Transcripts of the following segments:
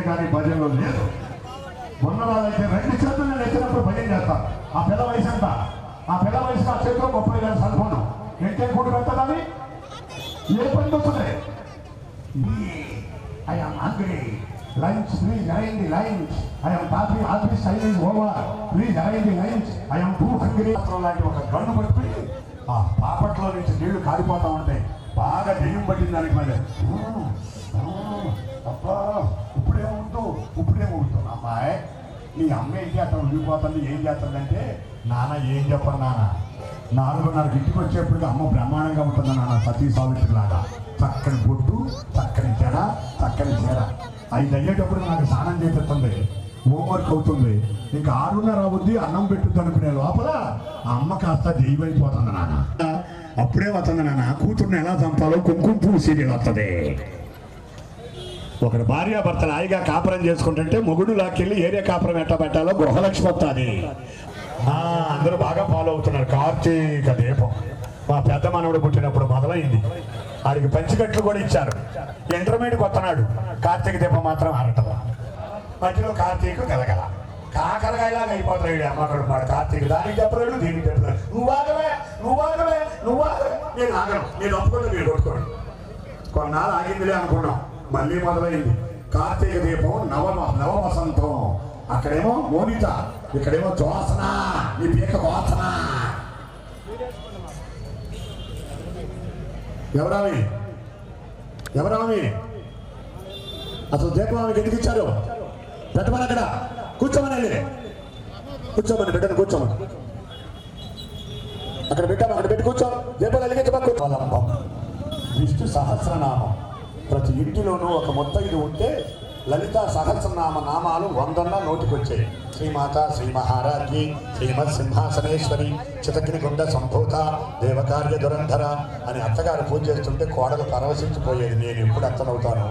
కానీ భజనలో లేదు. మొన్న వాళ్ళైతే 2 చేతులు నేను ఎత్తినప్పుడు భజన చేస్తాను. ఆ పిల్ల వయసు అంతా ఆ పిల్ల వయసు ఆ చేతిలో 30,000 సరిపోను ఎంటే కూడి పెట్టదని ఏ పని వస్తుంది. I am hungry. Lunch, please arrange the lunch. I am talking, office time is over. Please arrange the lunch. I am too hungry. లాంటి ఒక గన్ను పట్టుకుని ఆ పాపట్లో నుంచి నీళ్లు కారిపోతా ఉంటాయి. బాగా దెయ్యం పట్టింది దానికి మళ్ళీ అబ్బా ఇప్పుడేమవుతూ అమ్మాయి నీ అమ్మ ఏం చేస్తాను ఉండిపోతుంది ఏం చేస్తుందంటే నాన్న ఏం చెప్పను నాన్న 4:30 ఇంటికి వచ్చేప్పటికి అమ్మ బ్రహ్మాండంగా ఉంటుంది నాన్న సతీ సావిత్రి లాగా చక్కని బొట్టు చక్కని జడ చక్కని చీర 5 అయ్యేటప్పుడు నాకు స్నానం చేపిస్తుంది హోంవర్క్ అవుతుంది ఇంకా 6:30 అవుద్ది అన్నం పెట్టుద్ది అనుకునే లోపల అమ్మ కాస్త దెయ్యమైపోతుంది నాన్న అప్పుడే వస్తుంది నాన్న కూతుర్ని ఎలా చంపాలో కుంకుమ పువ్వు సీరియల్ వస్తుంది. ఒకటి భార్యాభర్తలు హాయిగా కాపురం చేసుకుంటుంటే మొగుడు లాక్కెళ్ళి ఏరియా కాపురం ఎట్లా పెట్టాలో గృహలక్ష్మి వస్తుంది. అందరూ బాగా ఫాలో అవుతున్నారు. కార్తీక దీపం మా పెద్ద మనవడు పుట్టినప్పుడు మొదలైంది. ఆడికి పంచికట్లు కూడా ఇచ్చారు. ఇంటర్మీడియట్ వస్తున్నాడు. కార్తీక దీపం మాత్రం ఆరటం మధ్యలో కార్తీక గలగల కాకరకాయలాగా అయిపోతాడు అమ్మకడు వాడు. కార్తీక దానికి చెప్పలేడు దీనికి చెప్పలేడు. నువ్వు ఆగవే నేను ఆగను నేను ఒప్పుకుంటూ మీరు కొట్టుకోండి. కొన్నాళ్ళు ఆగిందిలే అనుకున్నాం. మళ్ళీ మొదలైంది కార్తీక దీపం నవ వసంతం. అక్కడేమో మోనిత ఇక్కడేమో జోసన నీ పీక వాసన. ఎవరామి అసలు దీపం ఆమెకి ఎందుకు ఇచ్చారు? పెట్టమని అక్కడ కూర్చోమని బిడ్డను కూర్చోమని అక్కడ పెట్టాము. అక్కడ పెట్టి కూర్చో దీపాలు వెలిగించమా. విష్ణు సహస్రనామం ప్రతి ఇంటిలోనూ ఒక ముత్తైదు ఉంటే లలిత సహస్రనామ నామాలు 100 నోటికొచ్చాయి. శ్రీమాత శ్రీ మహారాజ్ఞి శ్రీమత్ సింహాసనేశ్వరి చితగ్నిగుండ సంభూత దేవకార్య దురంధర అని అత్తగారు పూజ చేస్తుంటే కోడలు పరవశించిపోయేది. నేను ఎప్పుడు అత్తనవుతాను,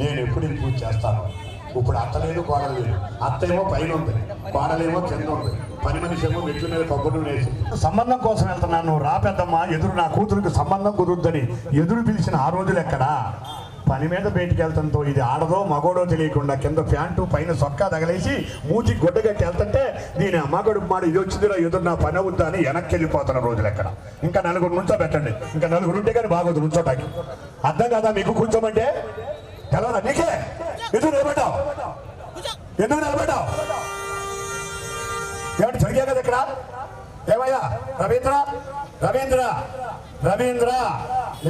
నేను ఎప్పుడు పూజ చేస్తాను. ఇప్పుడు అత్త లేదు కోడలు లేదు. అత్త ఏమో పైన ఉంది, కోడలేమో కింద ఉంది. పని మనిషి ఏమో మెట్ల మీద కొబ్బరి వేసి సంబంధం కోసం వెళ్తున్నాను. రా పెద్దమ్మ ఎదురు నా కూతురికి సంబంధం కుదురుద్దని ఎదురు పిలిచిన ఆ రోజులు ఎక్కడా? పని మీద బయటికి వెళ్తాంతో ఇది ఆడదో మగోడో తెలియకుండా కింద ప్యాంటు పైన సొక్కా తగలేసి మూతి గుడ్డ కట్టి వెళ్తుంటే దీని అమ్మగడు మాడు ఇది వచ్చిందిరా ఎదురు నా పని అవుద్దా అని వెనక్కి వెళ్ళిపోతున్న రోజులు ఎక్కడ? ఇంకా 4 నుంచో పెట్టండి. ఇంకా 4 ఉంటే కానీ బాగోదు నుంచోటానికి. అర్థం కదా మీకు? కూర్చోమంటే తెలవదా నీకే? ఎందుకు నిలబడ్డావు? ఏమంటే జరిగా కదా ఇక్కడ? ఏమయ్యా రవీంద్ర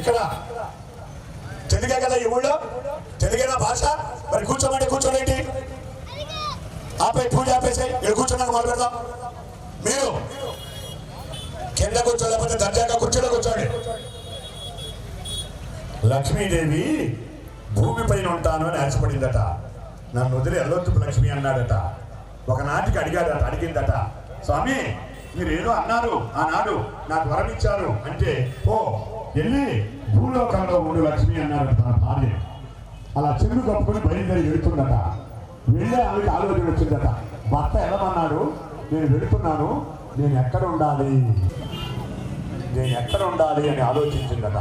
ఇక్కడ తెలుగే కదా ఈ ఊళ్ళో? తెలుగేనా భాష? మరి కూర్చోమంటే కూర్చోలేంటి? ఆపే పూజ ఆపేసాయి. ఇక్కడ కూర్చున్నాక మొదలు పెడదాం. మీరు కింద కూర్చోలేకపోతే దర్జాగా కుర్చీలో కూర్చోండి. లక్ష్మీదేవి భూమి పైన ఉంటాను అని ఆశపడిందట. నన్ను వదిలి వెళ్ళొద్దు లక్ష్మి అన్నాడట. ఒకనాటికి అడిగిందట, స్వామి మీరేదో అన్నారు ఆనాడు, నాకు వరం ఇచ్చారు అంటే, ఓ వెళ్ళి భూలోకంలో ఉండు లక్ష్మి అన్నాడట తన భార్య. అలా చెల్లు కప్పుకొని బయలుదేరి వెళుతుందట. వెళ్ళే ఆమెకి ఆలోచన వచ్చిందట, భర్త వెళ్ళమన్నాడు, నేను వెళుతున్నాను, నేను ఎక్కడ ఉండాలి అని ఆలోచించిందట.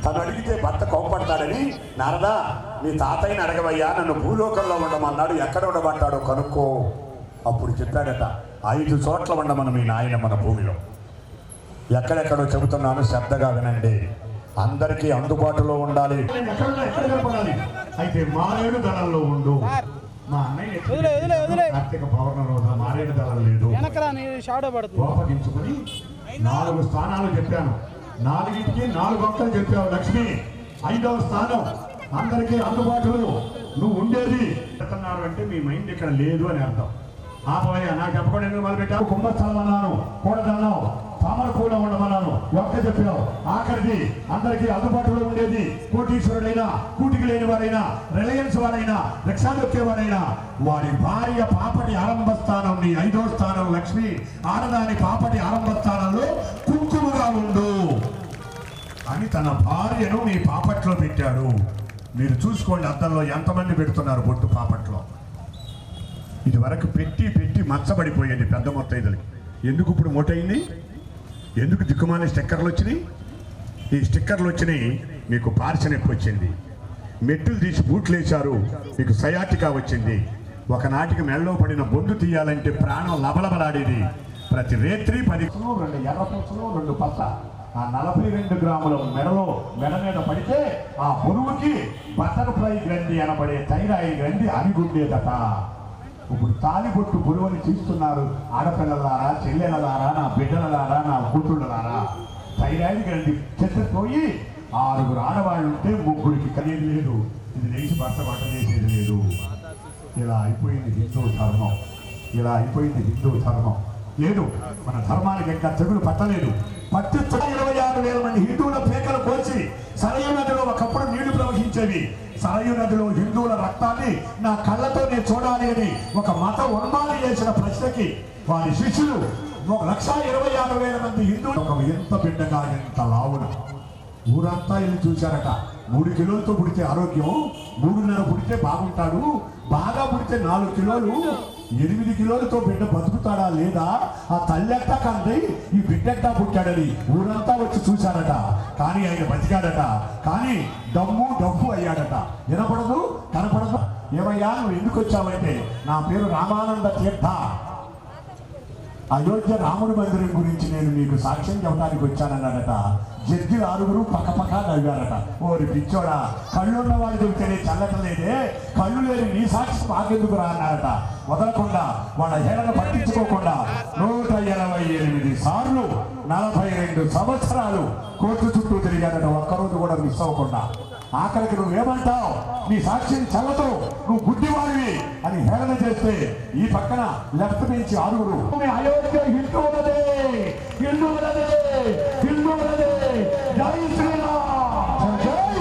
తను అడిగితే భర్త కోపడతాడని, నారదా నీ తాతయ్యని అడగవయ్యా, నన్ను భూలోకంలో ఉండమన్నాడు, ఎక్కడ ఉండమంటాడో కనుక్కో. అప్పుడు చెప్పాడట, 5 చోట్ల ఉండమని మీ నాయన మన భూమిలో. ఎక్కడెక్కడో చెబుతున్నాను, శ్రద్ధగా వినండి. అందరికీ అందుబాటులో ఉండాలి. అయితే మారేడు దళంలో ఉండు. మా అన్నయ్య కార్తీక పౌర్ణ రోజున మారేడు దళం లేదు. కోపగించుకుని 4 స్థానాలు చెప్పాను, 4కి 4 ఒక్కలు చెప్పావు లక్ష్మి. 5వ స్థానం అందరికీ అందుబాటులో నువ్వు ఉండేది చెప్తున్నారు అంటే మీ మైండ్ ఇక్కడ లేదు అని అర్థం. ఆపోయా నాకు చెప్పకుండా ఎందుకు మొదలుపెట్టావు? కుంభస్థలం అన్నాను, కూడదన్నావు, తామర పూల ఉండమన్నాను, ఒక్క చెప్పావు. ఆఖరిది అందరికీ అందుబాటులో ఉండేది కోటీశ్వరుడైనా, కూటికి లేని వారైనా, రిలయన్స్ వారైనా, రిక్షా దొక్కేవారైనా వారి భార్య పాపటి ఆరంభ స్థానం నీ 5వ స్థానం లక్ష్మి. ఆడదాని పాపటి ఆరంభ స్థానంలో కుంకుమగా ఉండు అని తన భార్యను మీ పాపట్లో పెట్టాడు. మీరు చూసుకోండి, అద్దంలో ఎంతమంది పెడుతున్నారు బొట్టు పాపట్లో. ఇది వరకు పెట్టి మచ్చబడిపోయేది పెద్ద మొత్తైదులకి. ఎందుకు ఇప్పుడు మొట్టయింది? ఎందుకు దిక్కుమాలి స్టిక్కర్లు వచ్చినాయి? ఈ స్టిక్కర్లు వచ్చినాయి మీకు పార్చ నొప్పి వచ్చింది, మెట్టులు తీసి బూట్లు వేశారు, మీకు సయాటికా వచ్చింది. ఒకనాటికి మెడలో పడిన బొందు తీయాలంటే ప్రాణం లబలబలాడేది. ప్రతి రేత్రి 10 2 ఎర్రపూసలు 2 పచ్చ, ఆ 42 గ్రాముల మెడ మీద పడితే ఆ బరువుకి బటర్ఫ్లై గ్రంథి అనబడే థైరాయిడ్ గ్రంథి అరిగుండేదట. ఇప్పుడు తాలిబొట్టు బరువుని తీస్తున్నారు ఆడపిల్లలారా, చెల్లెలలారా, నా బిడ్డలలారా, నా కూతుళ్ళలారా. థైరాయిడ్ గ్రంథి చెత్తపోయి 6 ఆడవాళ్ళు ఉంటే 3కి కలిగి లేదు. ఇది లేచి భర్త వంట చేసేది లేదు. ఇలా అయిపోయింది హిందూ ధర్మం. లేదు, మన ధర్మానికి ఇంకా తెగులు పట్టలేదు. 26,000 మంది హిందువుల పేకలు కోసి సరయు నదిలో ఒకప్పుడు నీళ్లు ప్రవహించేవి. సరయు నదిలో హిందువుల రక్తాన్ని నా కళ్ళతో నేను చూడాలి అని ఒక మత ఉన్మాది చేసిన ప్రశ్నకి వారి శిష్యులు 1,26,000 మంది హిందువులు ఎంత బిడ్డగా ఎంత లావున ఊరంతా వెళ్ళి చూశారట. 3 కిలోలతో పుడితే ఆరోగ్యం, 3.5 పుడితే బాగుంటాడు, బాగా పుడితే 4 కిలోలు, 8 కిలోలతో బిడ్డ బతుకుతాడా లేదా, ఆ తల్లెట్టా కంది ఈ బిడ్డెట్టా పుట్టాడని ఊరంతా వచ్చి చూశారట. కానీ ఆయన బతికాడట. కానీ డబ్బు అయ్యాడట. వినపడదు, కనపడదు. ఏమయ్యా నువ్వు ఎందుకు వచ్చావంటే, నా పేరు రామానంద తీర్థ, అయోధ్య రాముడి మందిరం గురించి నేను మీకు సాక్ష్యం చెప్పడానికి వచ్చానన్నాడట. జడ్జి 6 పక్కపక్క నవ్వారట. ఓరి పిచ్చోడా, కళ్ళున్న వాళ్ళు చెబితేనే చల్లటలేదే, కళ్ళు లేని నీ సాక్షి మాకెందుకు రా అన్నారట. వదలకుండా వాళ్ళ హేళన పట్టించుకోకుండా 128 సార్లు 42 సంవత్సరాలు కోర్టు చుట్టూ తిరిగాడట, ఒక్కరోజు కూడా మిస్ అవ్వకుండా. ఆఖరికి నువ్వేమంటావు, నీ సాక్ష్యం చల్లదు, నువ్వు గుడ్డివాడివి అని హేళన చేస్తే ఈ పక్కన లెఫ్ట్ నుంచి 6 అయోధ్య హిందువులదే, జై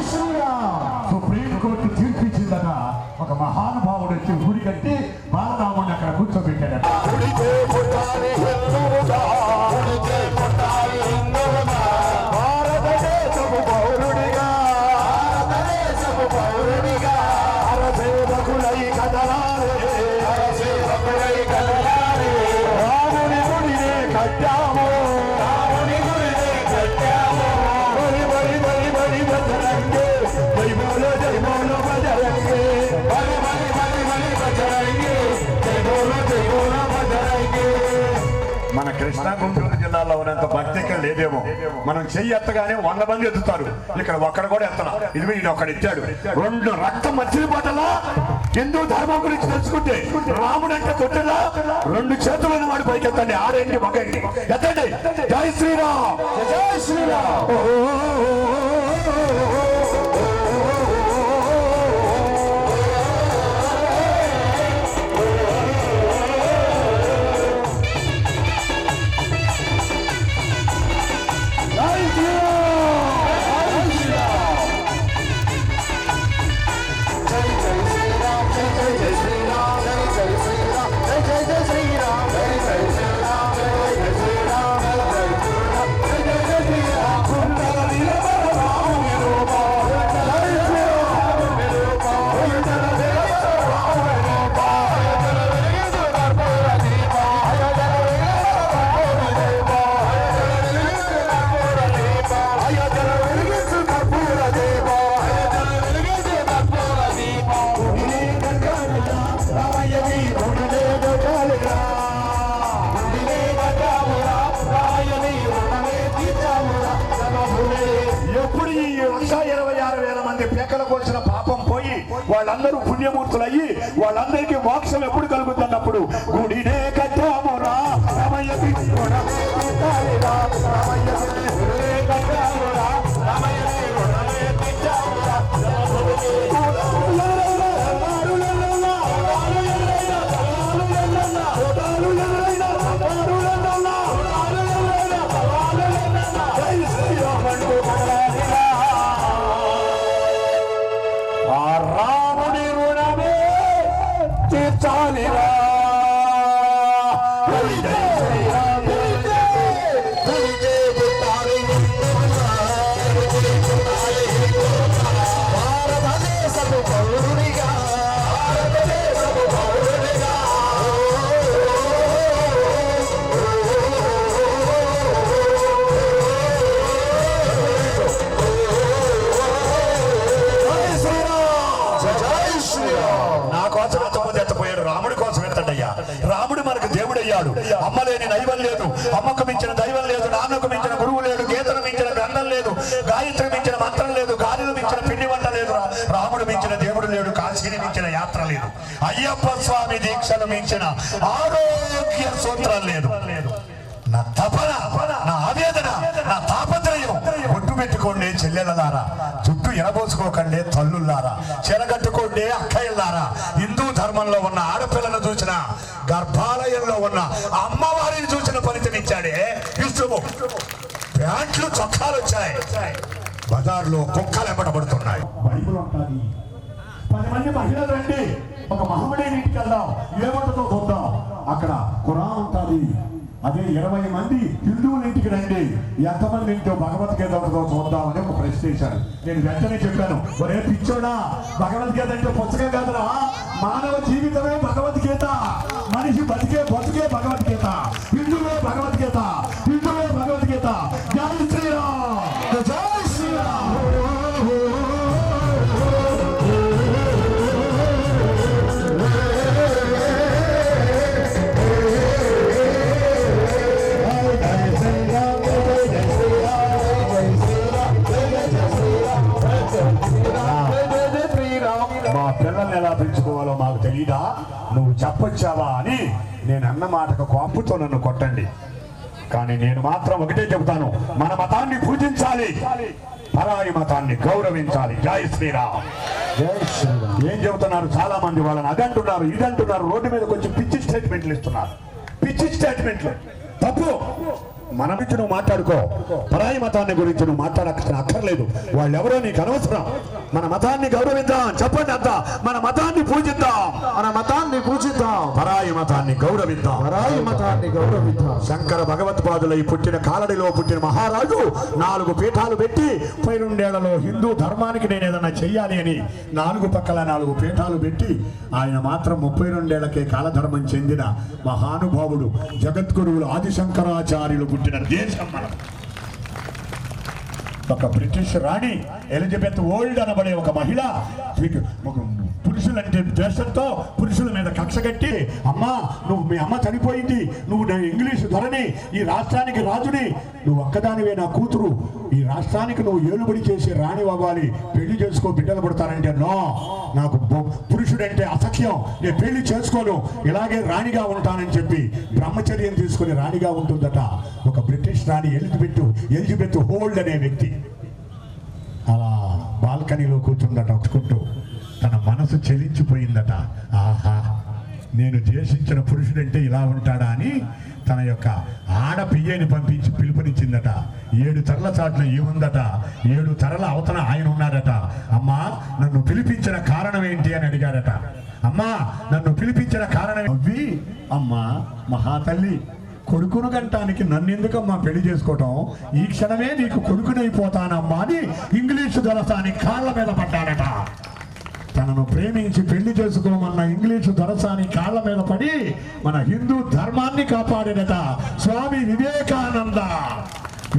శ్రీరామ్, సుప్రీంకోర్టు తీర్పిచ్చిందట. ఒక మహానుభావుడు వచ్చి గుడి కట్టి బాలరాముడిని అక్కడ కూర్చోబెట్టాడట. మన కృష్ణా గుంటూరు జిల్లాలో ఉన్నంత భక్తి ఇక్కడ లేదేమో. మనం చెయ్యి ఎత్తగానే 100 మంది ఎత్తుతారు, ఇక్కడ ఒక్కడు కూడా ఎత్తనా. ఇది నేను ఒకడు ఎత్తాడు. 2 రక్తం మర్చిపోటలా హిందూ ధర్మం గురించి తెలుసుకుంటే రాముడు అంటే కొట్టలా 2 చేతులను వాడి పైకి ఎత్తండి, ఆడండి మొగ్గండి, ఎత్తండి. జై శ్రీరామ్, జై శ్రీరామ్. జై వాళ్ళందరూ పుణ్యమూర్తులయ్యి వాళ్ళందరికీ మోక్షం ఎప్పుడు కలుగుతున్నప్పుడు గుడినే కట్టామురా రామయ్యకి రాముడి రుణమే తీర్చాలిరా రాముడు మనకు దేవుడయ్యాడు. అమ్మలేని దైవం లేదు, అమ్మకు మించిన దైవం లేదు, నాన్నకు మించిన గురువు లేడు, గీతను మించిన గ్రంథం లేదు, గాయత్రి మించిన మంత్రం లేదు, గాలిని మించిన పిండి వంట లేదు, రాముడు మించిన దేవుడు లేడు, కాశీని మించిన యాత్ర లేదు, అయ్యప్ప స్వామి దీక్షను మించిన ఆరోగ్య సూత్రం లేదు. నా తపన, నా ఆవేదన, నా తాపత్రయం ఒట్టు పెట్టుకోండి చెల్లెలలారా, జుట్టు ఎనబోసుకోకండి తల్లుల్లారా, చెరగట్టుకోండి అక్కయ్యలారా. హిందూ ధర్మంలో ఉన్న ఆడపిల్లను చూసిన, గర్భాలయంలో ఉన్న అమ్మవారిని చూసిన ఫలితం ఇచ్చాడే విష్ణువు. ప్యాంట్లు చొక్కాలు వచ్చాయి, బజార్లో కుక్కలు ఎంబడబడుతున్నాయి. బైబిల్ ఉంటుంది, 10 మంది మహిళలు రండి ఒక మహమ్మడీని ఇంటికి వెళ్దాం, ఏమంటతో చూద్దాం. అక్కడ ఖురాన్ ఉంటుంది. అదే 20 మంది హిందువుల ఇంటికి రండి, ఎంతమంది ఇంటో భగవద్గీత చూద్దామని ఒక ప్రశ్న వేశారు. నేను వెంటనే చెప్పాను, ఒరే పిచ్చోడా, భగవద్గీత అంటే పుస్తకం కాదురా, మానవ జీవితమే భగవద్గీత, మనిషి బతికే భగవద్గీత, హిందువే భగవద్గీత, హిందువే భగవద్గీత. జై శ్రీరామ్, జై శ్రీరామ్. మా పిల్లల్ని ఎలా పెంచుకోవాలో మాకు తెలీదా, నువ్వు చెప్పొచ్చావా అని నేను అన్న మాటకు కోపంతో నన్ను కొట్టండి, కానీ నేను మాత్రం ఒకటే చెబుతాను, మన మతాన్ని పూజించాలి, పరాయి మతాన్ని గౌరవించాలి. జై శ్రీరామ్. ఏం చెబుతున్నారు చాలా మంది, వాళ్ళని అదంటున్నారు ఇదంటున్నారు, రోడ్డు మీద కొంచెం పిచ్చి స్టేట్మెంట్లు ఇస్తున్నారు. పిచ్చి స్టేట్మెంట్లు తప్పు. మన గురించి నువ్వు మాట్లాడుకో, పరాయి మతాన్ని గురించి నువ్వు అక్కర్లేదు, వాళ్ళు ఎవరో నీకు అనవసరం. మన మతాన్ని గౌరవిద్దాం, చెప్పండి అంతా, మన మతాన్ని పూజిద్దాం, మన మతాన్ని పూజిద్దాం, పరాయి మతాన్ని గౌరవిద్దాం, పరాయి మతాన్ని గౌరవిద్దాం. శంకర భగవత్పాదులై పుట్టిన కాలడిలో పుట్టిన మహారాజు 4 పీఠాలు పెట్టి 32 హిందూ ధర్మానికి నేను ఏదన్నా చెయ్యాలి అని 4 పక్కల 4 పీఠాలు పెట్టి ఆయన మాత్రం 32 కాలధర్మం చెందిన మహానుభావుడు, జగద్గురువులు ఆదిశంకరాచార్యులు పుట్టిన దేశం మనం. ఒక బ్రిటిష్ రాణి ఎలిజబెత్ ఓల్డ్ అనబడే ఒక మహిళ పురుషులంటే ద్వేషంతో పురుషుల మీద కక్ష కట్టి, అమ్మా నువ్వు మీ అమ్మ చనిపోయింది, నువ్వు ఇంగ్లీషు ధరని, ఈ రాష్ట్రానికి రాజుని, నువ్వు ఒక్కదానివే నా కూతురు, ఈ రాష్ట్రానికి నువ్వు ఏలుబడి చేసి రాణి అవ్వాలి, పెళ్లి చేసుకో బిడ్డలు పుడతానంటే నో, నాకు పురుషుడంటే అసఖ్యం, నేను పెళ్లి చేసుకోను, ఇలాగే రాణిగా ఉంటానని చెప్పి బ్రహ్మచర్యం తీసుకుని రాణిగా ఉంటుందట ఒక బ్రిటిష్ రాణి ఎలిజబెత్ హోల్డ్ అనే వ్యక్తి. అలా బాల్కనీలో కూర్చుందట, ఒప్పుకుంటూ తన మనసు చెలించిపోయిందట. ఆహా, నేను ద్వేషించిన పురుషుడంటే ఇలా ఉంటాడా అని తన యొక్క ఆడపియ్యని పంపించి పిలుపునిచ్చిందట. 7 తరల చాట్ల ఏముందట, 7 తరల అవతల ఆయన ఉన్నాడట. అమ్మా నన్ను పిలిపించిన కారణం ఏంటి అని అడిగాడట. అమ్మా నన్ను పిలిపించిన కారణం అవ్వి, అమ్మా మహాతల్లి, కొడుకును గంటానికి నన్నెందుకమ్మా పెళ్లి చేసుకోవటం, ఈ క్షణమే నీకు కొడుకునైపోతానమ్మా అని ఇంగ్లీషు దొరసాని కాళ్ళ మీద పడ్డాడట. తనను ప్రేమించి పెళ్లి చేసుకోమన్న ఇంగ్లీషు దొరసాని కాళ్ళ మీద పడి మన హిందూ ధర్మాన్ని కాపాడినట స్వామి వివేకానంద.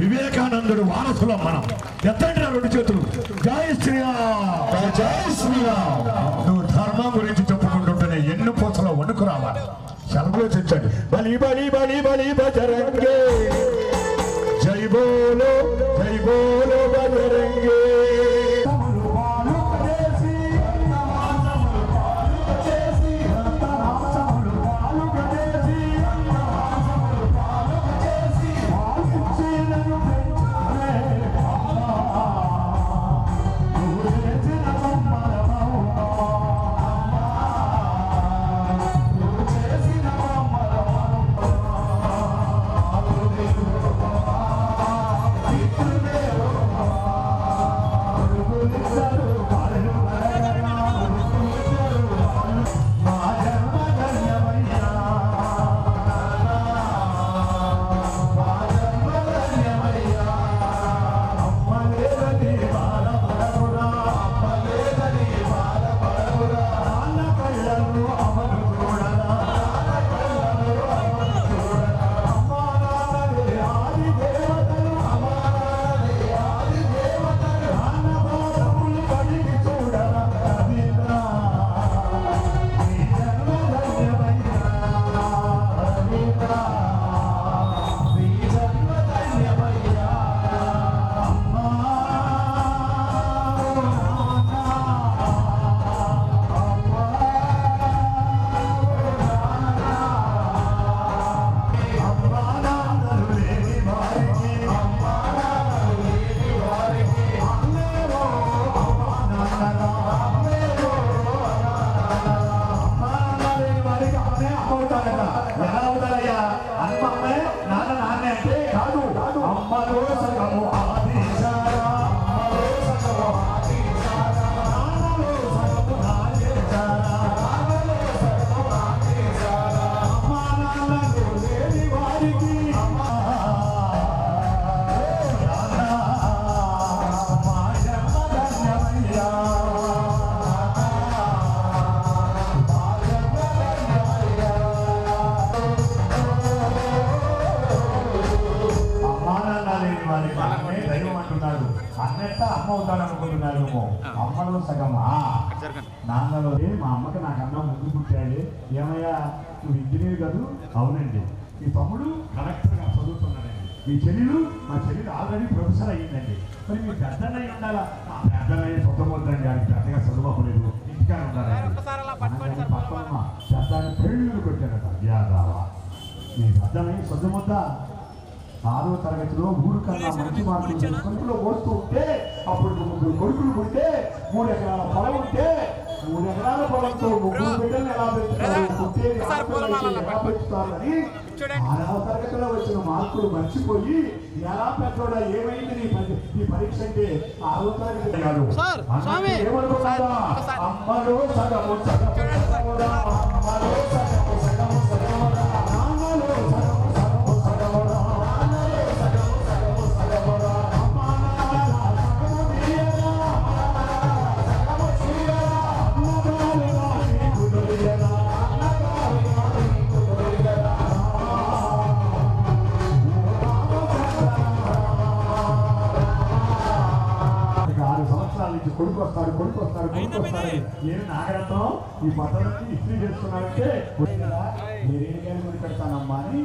వివేకానందుడు వారసులం మనం. ఎత్తండి 2 చేతులు, జై శ్రీరామ్, జై శ్రీరామ్. నువ్వు ధర్మం గురించి చెప్పుకుంటుంటేనే ఎన్ను పూసలో వణుకు రావాలి. సెలవులో తెచ్చాడు, బలి బలి బలి బలి బజరంగే, జై బోలో బజరంగే. అమ్మ అవుతాడట. ఎలా అవుతాడయ్యా? అమ్మ అమ్మే, నాన్న నాన్నే అంటే కాదు. అమ్మలో సగము ఆదేశారా, అమ్మలో సగము ఆదేశారా, నాన్నలో సగము నాదేశారా, నాన్నలో సగము ఆదేశారా, అమ్మా నాన్నలు లేని వారికి అమ్మా మా జన్మధన్యమయ్యా. దైవం అంటున్నాడు. అన్నట్ట అమ్మ అవుతాడు అనుకుంటున్నాడు. అమ్మలో సగమా, నాన్నలో మా అమ్మకి నాకన్నా ముందు పుట్టాడు. ఏమయ్యా నువ్వు ఇంజనీర్ కాదు? అవునండి. మీ తమ్ముడు కలెక్టర్గా చదువుతున్నాడండి. మీ చెల్లెలు, మా చెల్లెలు ఆల్రెడీ ప్రొఫెసర్ అయ్యిందండి. మరి మీ పెద్దన్నయ్య ఉండాలా? మా పెద్దన్నయ్య సొంతమవుతాండి, ఆయన పెద్దగా చదువుకోలేదు, ఇంటికానే ఉండాలండి. పక్కన పెద్ద పెళ్ళిళ్ళు కొట్టాడట. యాదావా మీ పెద్దన్నయ్య సొంతమవుతా 6వ తరగతిలో 3 కన్నా మంచి మార్కులు కడుపులో పోస్తూ ఉంటే, అప్పుడు 3 కొడుకులు పుడితే 3 ఎకరాల పొలం ఉంటే 3 ఎకరాల పొలంతో 3 బిడ్డలు ఎలా పెంచుతారు, పుట్టేది ఎలా పెంచుతారు అని 6వ తరగతిలో వచ్చిన మార్కులు మర్చిపోయి ఎలా పెద్దోడా ఏమైంది నీ పరీక్ష అంటే 6వ తరగతి కాదు. ఏమనుకున్నారా? అమ్మలో సగము సగమురా, అమ్మలో సగము సగము సగమురా, నాన్నలో సగము సగము సగమురా, కొడుకు వస్తాడు. నేను నాగరంతో ఈ పద్ధతిని ఇస్త్రీ చేస్తున్నానంటే నేరేడుకాయ గుడి పెడతానమ్మా అని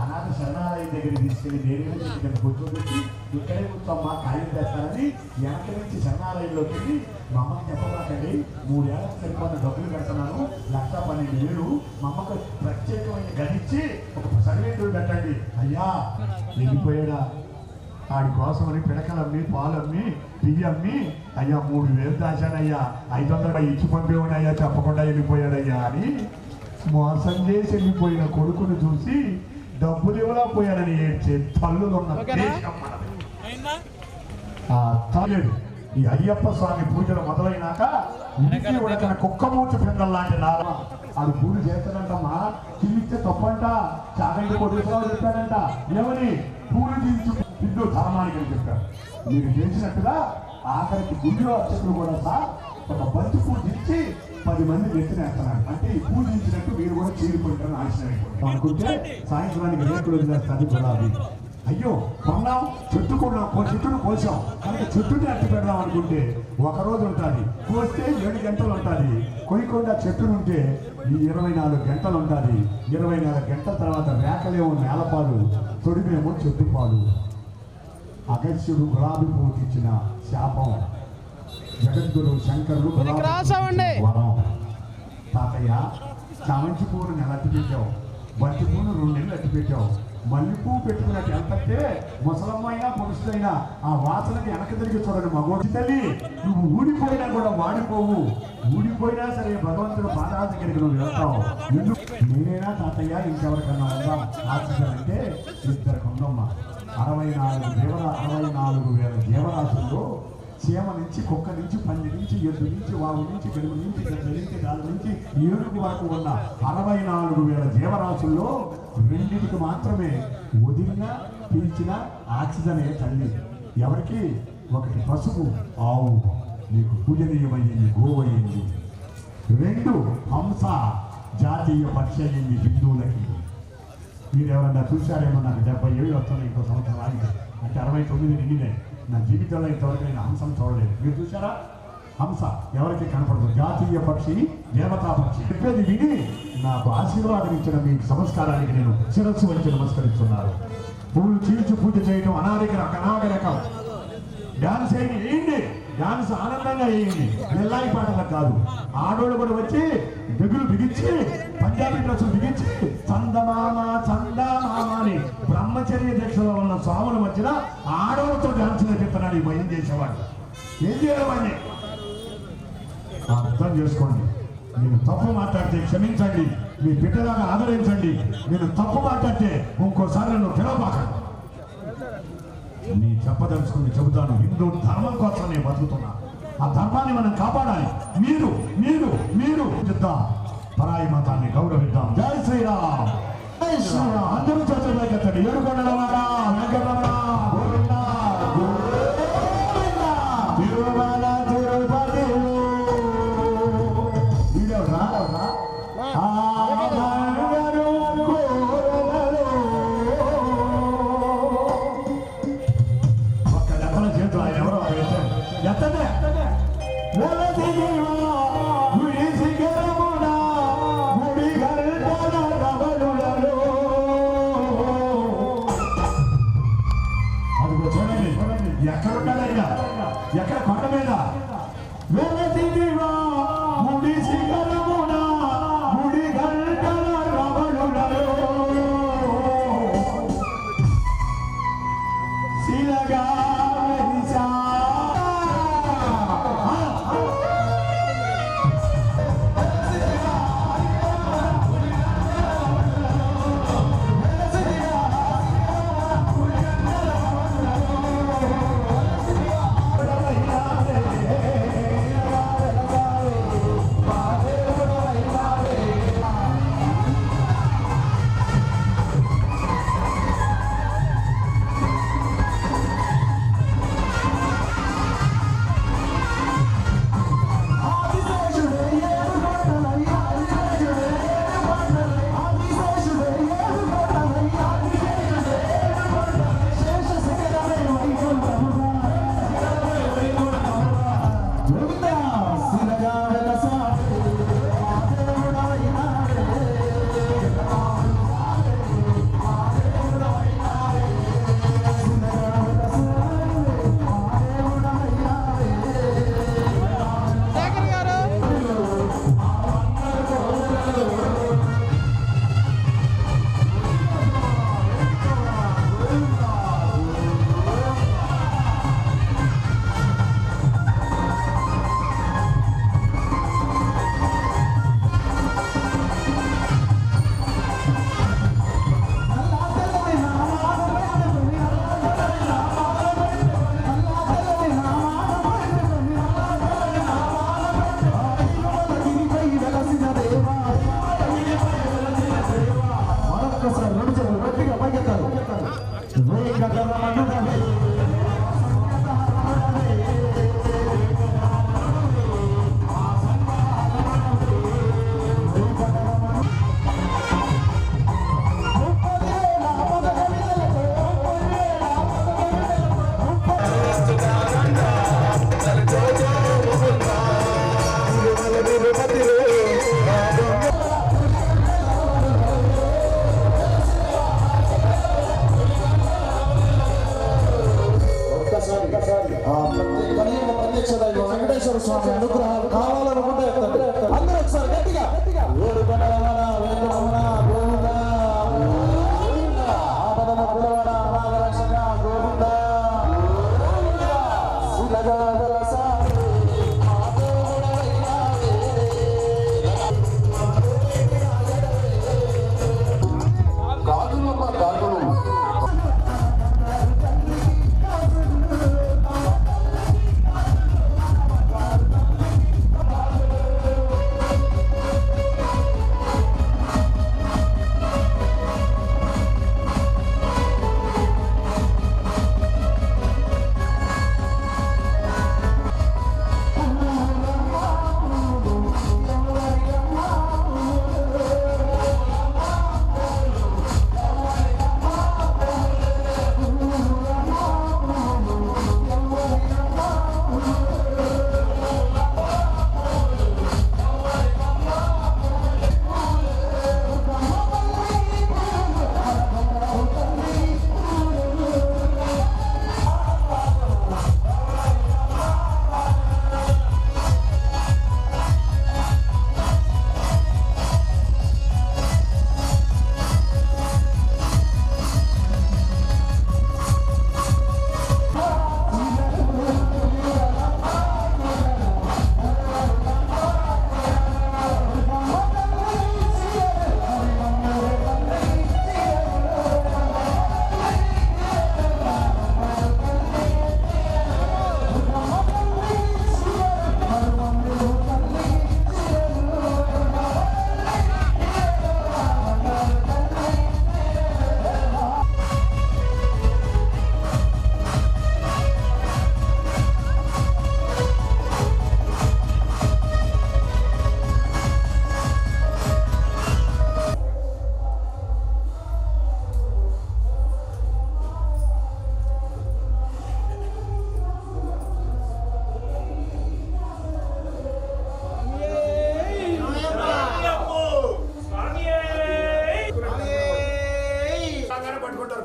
అనాథ శరణాలయం దగ్గర తీసుకెళ్ళి నేరేడు కూర్చోబెట్టి ఇక్కడే కూర్చోమ్మా ఖాళీ చేస్తానని వెనక నుంచి శరణాలయంలోకి వెళ్ళి మా అమ్మకి చెప్పబాకండి 3 ఏళ్ళకి సరిపోయిన డబ్బులు పెడుతున్నాను, 1,12,000 మా అమ్మకు ప్రత్యేకమైన గదిచ్చి ఒక సర్వేంటుడు పెట్టండి. అయ్యా వెళ్ళిపోయాడా? ఆడి కోసమని పిడకలమ్మి, పాలమ్మి, బియ్యమ్మి అయ్యా 3,000 దాచానయ్యా, 500 ఇచ్చి పంపేవాడయ్యా, చెప్పకుండా వెళ్ళిపోయాడయ్యా అని మోసం చేసి వెళ్ళిపోయిన కొడుకును చూసి డబ్బులు ఇవ్వలేకపోయాడని ఏడ్చే తల్లులు ఉన్న దేశం మనది. ఈ అయ్యప్ప స్వామి పూజలు మొదలైనాక ఇంటికి ఉడకన కుక్కమూర్తి పిందల లాంటి నాన్న అది పూజ చేస్తాడంటమ్మా. చిల్లిస్తే తప్పంట. చాగంటి కొడుకురావు చెప్పాడంట. ఏమని? పూలు తీర్చు హిందూ ధర్మానికి అని చెప్పారు. మీరు చేసినట్టుగా ఆఖరికి గుడిలో అర్చకులు కూడా సార్ ఒక బంతి పూజ ఇచ్చి 10 మంది నెత్తినేస్తున్నాడు. అంటే ఈ పూజించినట్టు మీరు కూడా చీరిపోయింటారని ఆశ్చర్యపోయింటారు అనుకుంటే సాయంత్రానికి రేకులు వదిలేస్తుంది గులాబీ. అయ్యో కొన్నాం, చెట్టును కోసాం కనుక చెట్టుని అట్టి పెడదాం అనుకుంటే 1 రోజు ఉంటుంది, కోస్తే 7 గంటలు ఉంటుంది. కొయ్యకుండా చెట్టునుంటే ఈ 24 గంటలు ఉంటుంది. 24 గంటల తర్వాత రేకలేమో నేలపాలు, తొడిమేమో చెట్టు పాలు. అగస్త్యుడు గులాబీ పువ్వుకి ఇచ్చిన శాపం, జగద్గురు శంకరుడు వరం. తాతయ్య చామంతి పువ్వును నెల అట్టి పెట్టావు, బంతి పువ్వును 2 నెలలు అట్టి పెట్టావు, మల్లె పువ్వు పెట్టుకున్నట్టు వెళ్తే ముసలమ్మైనా పురుషులైనా ఆ వాసనకి వెనక తిరిగి చూడండి మగోడి తల్లి. నువ్వు ఊడిపోయినా కూడా వాడిపోవు, ఊడిపోయినా సరే భగవంతుడు పాదాల దగ్గరికి నువ్వు వెళ్తావు. నేనైనా తాతయ్య ఇంకెవరికన్నా ఉందాం ఆశించాలంటే అంటే 2 ఉందమ్మా. 64,000 జీవరాశుల్లో చీమ నుంచి, కుక్క నుంచి, పంది నుంచి, ఎద్దు నుంచి, వాగు నుంచి, గడుగు నుంచి, గద్ద నుంచి, దాని నుంచి ఏడుగు వరకు ఉన్న 64,000 జీవరాశుల్లో 2కి మాత్రమే వదిలిన పీల్చిన ఆక్సిజనే తల్లి. ఎవరికి? ఒకటి పసుపు ఆవు, నీకు పూజనీయమయ్యింది, గోవయ్యింది. 2 హంస, జాతీయ పక్షి అయ్యింది హిందువులకి. మీరు ఎవరన్నా చూశారేమో? నాకు 70 ఏళ్ళు వస్తున్నాయి, ఇంకో సంవత్సరం ఆగింది అంటే 69 నిండినాయి. నా జీవితంలో ఇంతవరకు నేను హంసను చూడలేదు. మీరు చూసారా? హంస ఎవరికి కనపడదు. జాతీయ పక్షి, దేవతా పక్షి. చెప్పేది విని నాకు ఆశీర్వాదం ఇచ్చిన మీ సంస్కారానికి నేను శిరస్సు వంచి నమస్కరిస్తున్నాను. పూలు చీల్చి పూజ చేయడం అనాగరకం. డాన్స్ వేయండి, డాన్స్ ఆనందంగా వేయండి, నెల్లాయి పాటలకు కాదు. ఆడోళ్ళు కూడా వచ్చి బిగులు బిగించి, పంజాబీ డ్రెస్సులు బిగించి చందమామ అని బ్రహ్మచర్య దీక్షలో ఉన్న స్వాముల మధ్యన ఆడోళ్ళతో డాన్స్ నేర్పిస్తున్నాడు ఈ భయం చేసేవాడు. ఏం చేయాలి? అర్థం చేసుకోండి. నేను తప్పు మాట్లాడితే క్షమించండి. మీ బిడ్డలాగా ఆదరించండి. నేను తప్పు మాట్లాడితే ఇంకోసారి నన్ను పిలవబాకండి. నీ చెప్పదలుచుకుని చెబుతాను. హిందూ ధర్మం కోసం నేను బతుకుతున్నా. ఆ ధర్మాన్ని మనం కాపాడాలి. మీరు మీరు మీరు చెప్తా పరాయి మతాన్ని గౌరవిద్దాం. జై శ్రీరామ్. జై శ్రీరామ్. అందరూ చర్చలోకి ఎత్తండి. ఏడుకొండలవాడ వెంకటరమణ గోవింద గోవింద. తిరుమల తిరుపతి ఒక్క లెక్కల చేతులు ఆయన ఎవరో ఎత్తనే అదిగో చూడండి ఎక్కడున్నాడయ్యా? ఎక్కడ కొండ మీద ముడి శిఖరమున ముడి గంటల రమణులలో శిలగా వెలిసా.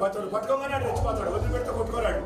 బతుడు పట్టుకోమన్నాడు రెచ్చిపోతాడు వదిలిపెడితే కొట్టుకోరాడు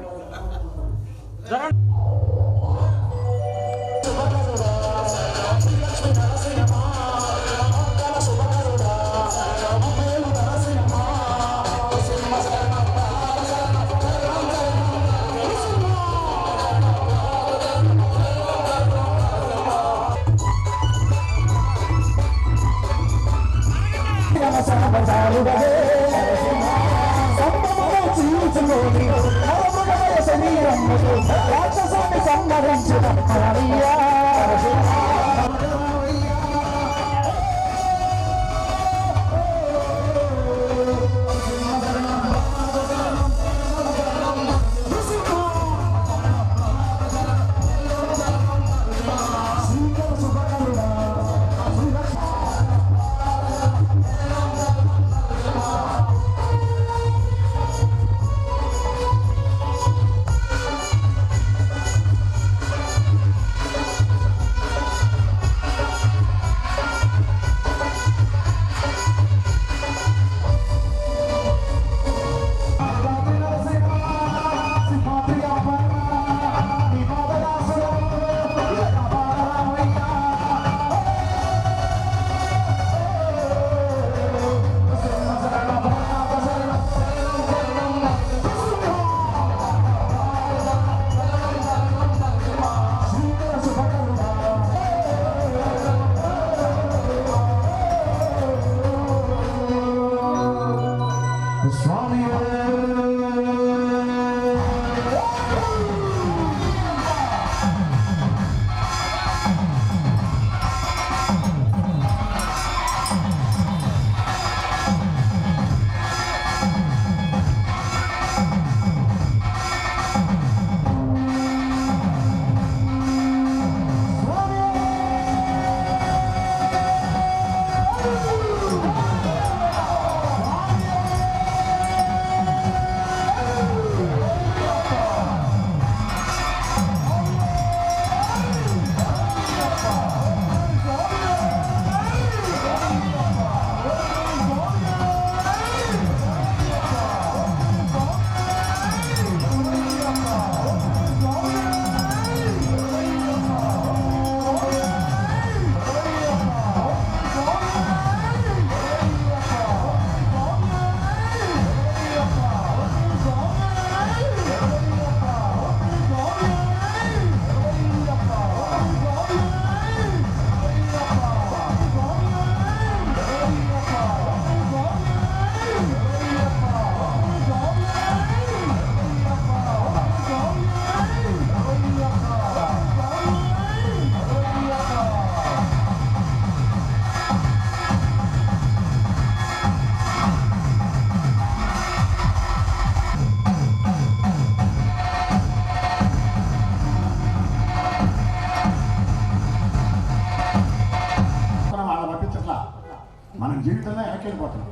మన జీవితంలో వెనకెళ్ళిపోతున్నాం.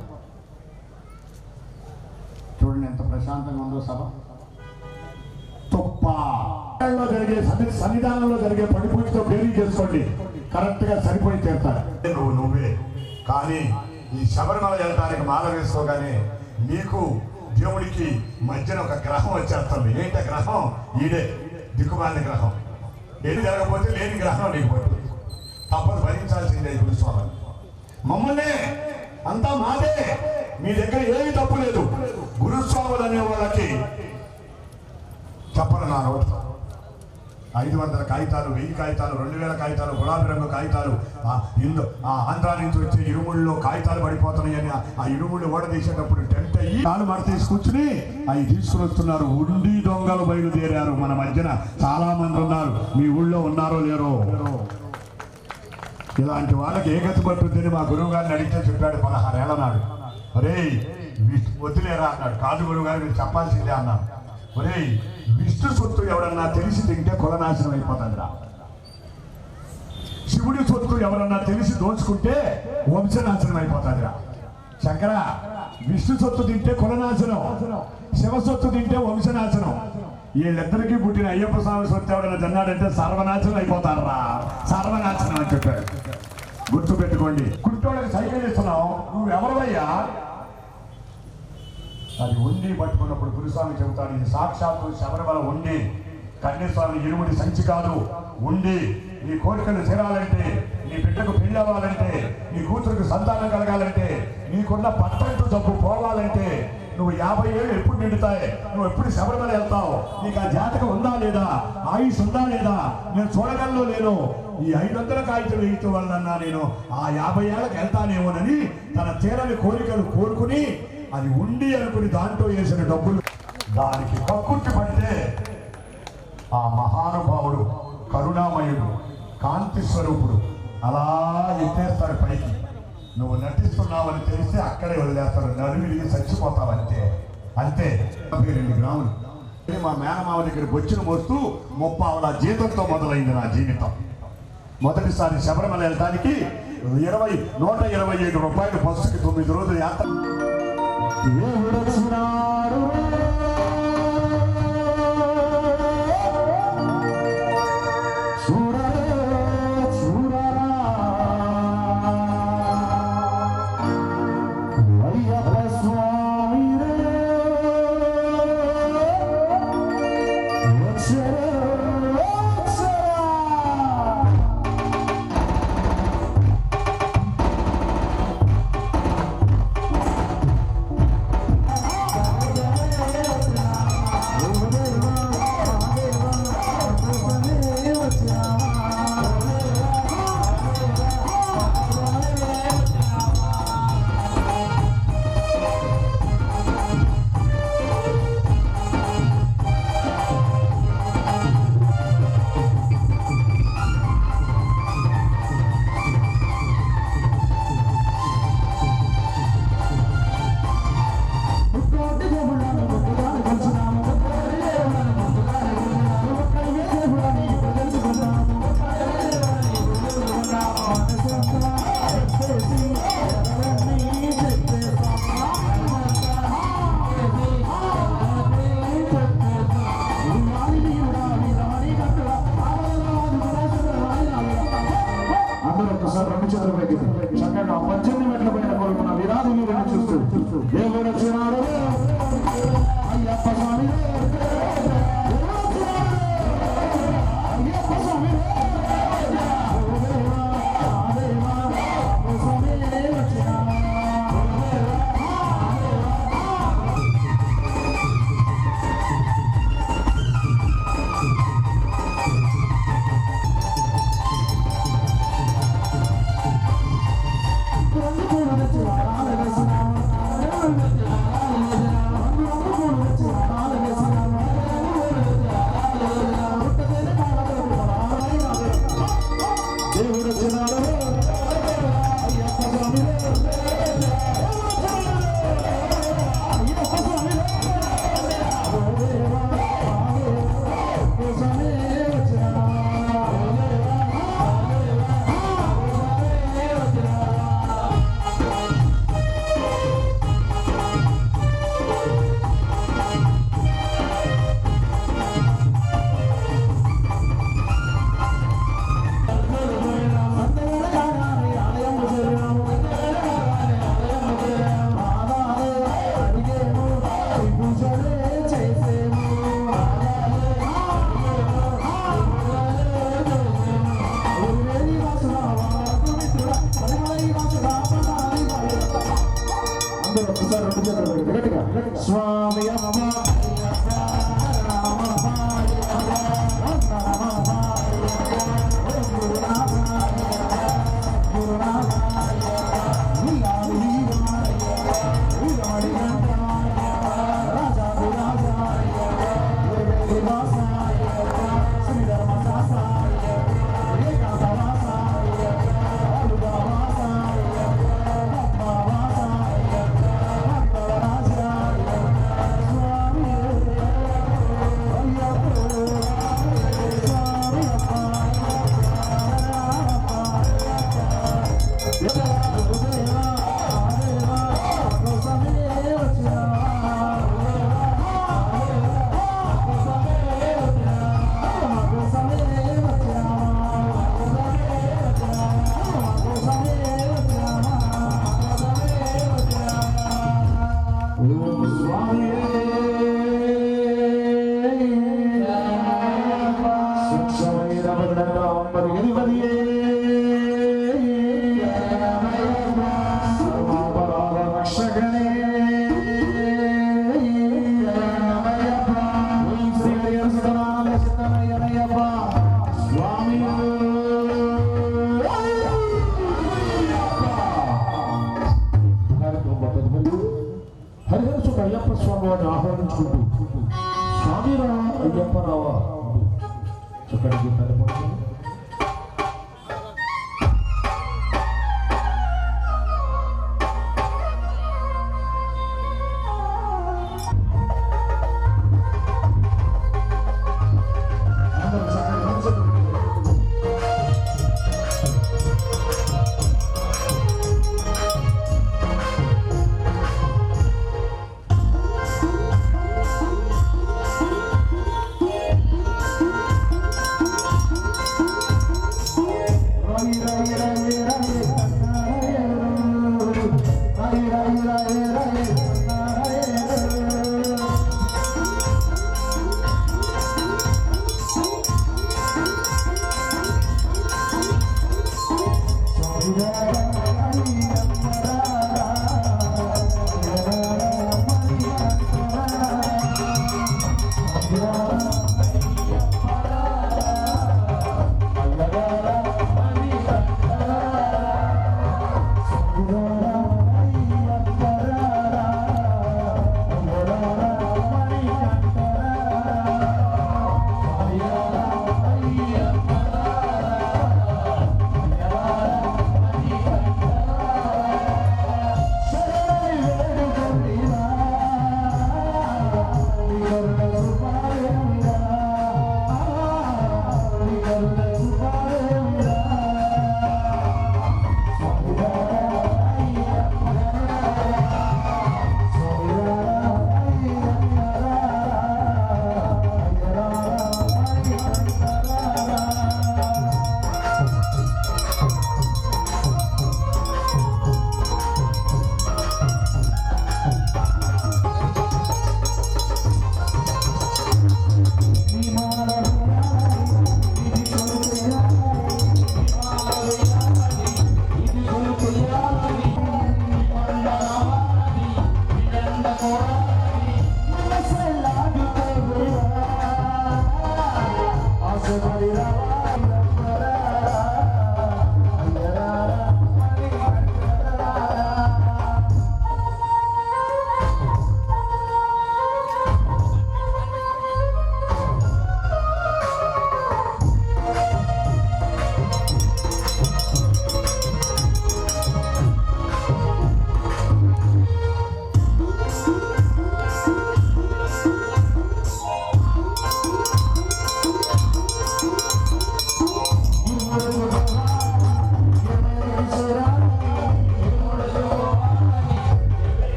చూడండి ఎంత ప్రశాంతంగా ఉందో సభ. జరిగే సన్నిధానంలో జరిగే పడిపూజతో బేరీ చేసుకోండి, కరెక్ట్ గా సరిపోయి తీరుతారు. నువ్వే కానీ ఈ శబరిమల వెళ్ళడానికి మాల వేసుకోగానే నీకు దేవుడికి మధ్యన ఒక గ్రహం వచ్చేస్తుంది. ఏంటి గ్రహం? ఈడే దిక్కుమాలిన గ్రహం. ఏది జరగకపోతే లేని గ్రహం నీకు పడుతుంది. తప్పదు, భరించాల్సిందే. గురుస్వామి మమ్మల్ని అంతా మాదే, మీ దగ్గర ఏమి తప్పు లేదు. గురుస్వాములు అనే వాళ్ళకి చెప్పను నా నోటి 500 కాగితాలు, 1000 కాగితాలు, 2000 కాగితాలు, గులాబీ రంగు కాగితాలు, ఆంధ్రా నుంచి వచ్చే ఇరుముళ్ళలో కాగితాలు పడిపోతున్నాయని ఆ ఇరుముళ్ళు ఓడదీసేటప్పుడు టెంట్ అయ్యి కాలు మడ తీసుకొచ్చుని అవి తీసుకుని వస్తున్నారు. ఉండి దొంగలు బయలుదేరారు. మన మధ్యన చాలా మంది ఉన్నారు. మీ ఊళ్ళో ఉన్నారో లేరో? ఇలాంటి వాళ్ళకి ఏ గతి పట్టుద్దని మా గురువు గారిని అడిగితే చెప్పాడు 16 ఏళ్ల నాడు. ఒరే వద్దులేరా అన్నాడు. కాదు గురువు గారు, మీరు చెప్పాల్సిందే అన్నాడు. ఒరే విష్ణు సొత్తు ఎవరన్నా తెలిసి తింటే కులనాశనం అయిపోతుందిరా. శివుడి సొత్తు ఎవరన్నా తెలిసి దోచుకుంటే వంశనాశనం అయిపోతుందిరా. శంకర, విష్ణు సొత్తు తింటే కులనాశనం, శివ సొత్తు తింటే వంశనాశనం. వీళ్ళిద్దరికీ పుట్టిన అయ్యప్ప స్వామి సొత్తు ఎవరైనా తిన్నాడంటే సర్వనాశనం అయిపోతారా. సర్వనాశనం అని చెప్పాడు. గుర్తు పెట్టుకోండి. కుంటోళ్ళకి సైకిల్ ఇస్తున్నావు, నువ్వు ఎవరివయ్యా? అది ఉండి పట్టుకున్నప్పుడు గురుస్వామి చెబుతాడు, ఇది సాక్షాత్తు శబరిమల ఉండి, కన్యస్వామి ఇరుముడి సంచి కాదు. ఉండి నీ కోరికలు తీరాలంటే, నీ బిడ్డకు పెళ్లి అవ్వాలంటే, నీ కూతురుకు సంతానం కలగాలంటే, నీకున్న పట్టంటు జబ్బు పోవాలంటే, నువ్వు 50 ఏళ్ళు ఎప్పుడు నిండుతాయి, నువ్వు ఎప్పుడు శబరిమల వెళ్తావు, నీకు ఆ జాతకం ఉందా లేదా, ఆయుష్ ఉందా లేదా, నేను చూడగలను లేను, ఈ 500 కాగితం వేయటం వల్ల నేను ఆ 50 ఏళ్ళకి వెళ్తానేమోనని తన తీరని కోరికలు కోరుకుని అది ఉండి అనుకుని దాంట్లో వేసిన డబ్బులు దానికి కక్కుర్తి పడితే ఆ మహానుభావుడు కరుణామయుడు కాంతి స్వరూపుడు అలా ఎత్తేస్తాడు పైకి. నువ్వు నటిస్తున్నావని తెలిస్తే అక్కడే వదిలేస్తాడు, నలుగురికి చచ్చిపోతావంతే. అంతే. 2 గ్రాములు మా మేనమావ దగ్గరికి వచ్చిన మోస్తూ 30 జీతంతో మొదలైంది నా జీవితం. మొదటిసారి శబరిమల వెళ్ళడానికి 127 రూపాయలు బస్సుకి 9 రోజులు యాత్ర. చక్కగా 18 మెట్ల పైన కోరుకున్న వీరాది వీరుని చూస్తూ దేవుడు వచ్చినాడు అయ్యప్ప స్వామి. స్వామి అయ్యప్ప స్వామి వారిని ఆహ్వానించుకుంటూ స్వామిరా అయ్యప్ప రావా చక్కటి తరపడుతుంది.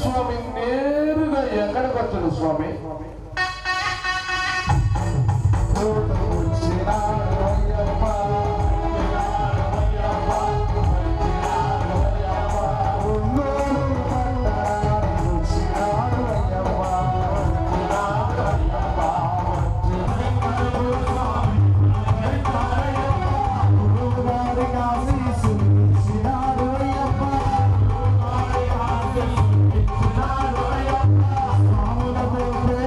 స్వామి నేరుగా ఎక్కడికి వచ్చాడు స్వామి? స్వాములకు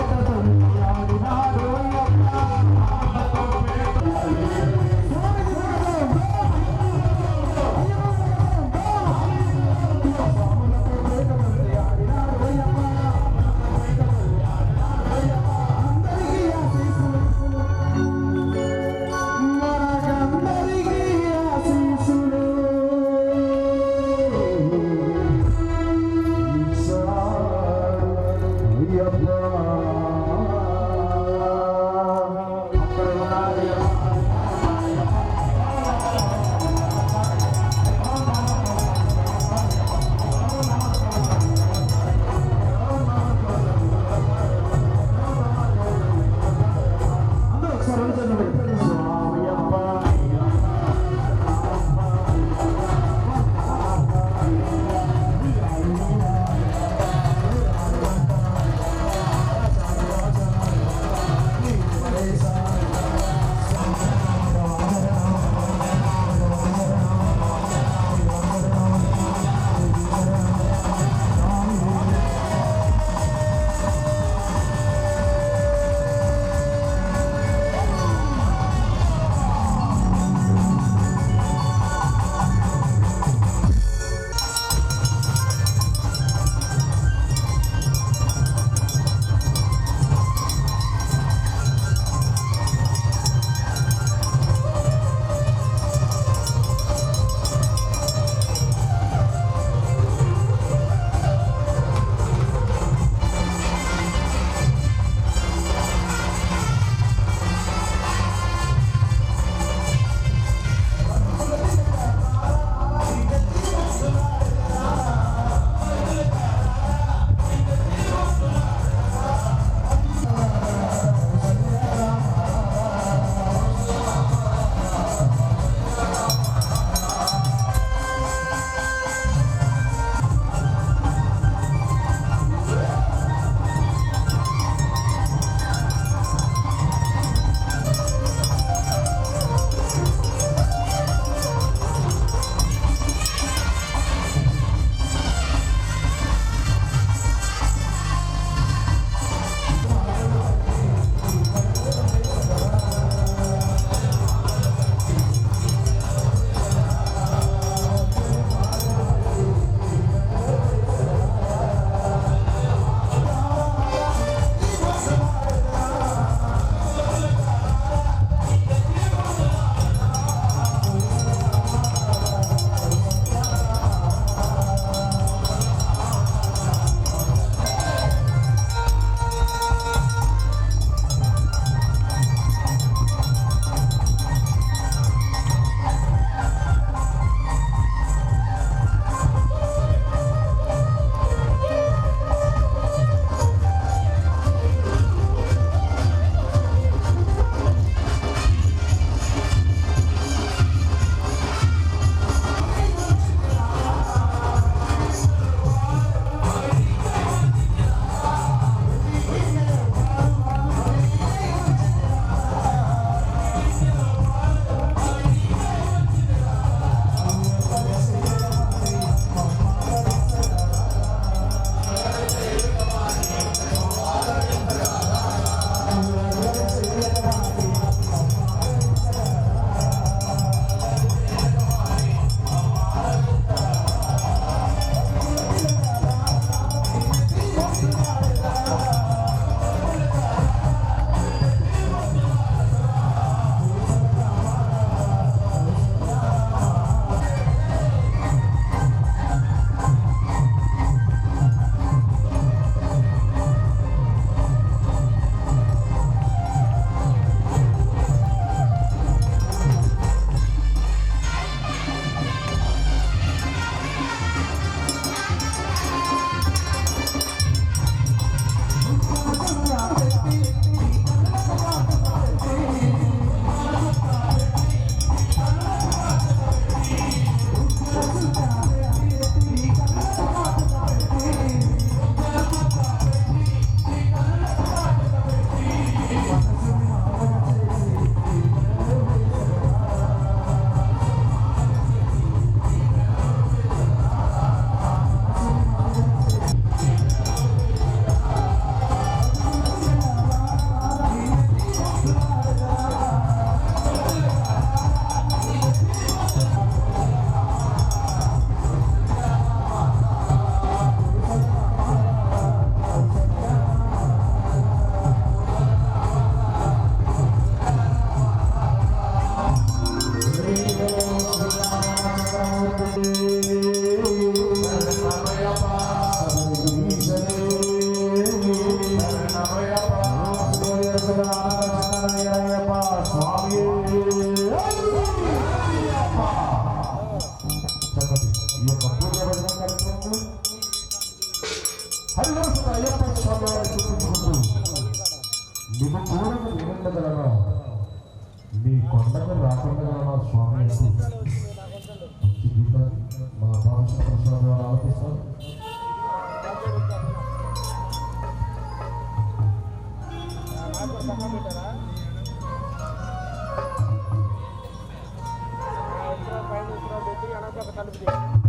ఒక తలుపు తీయి.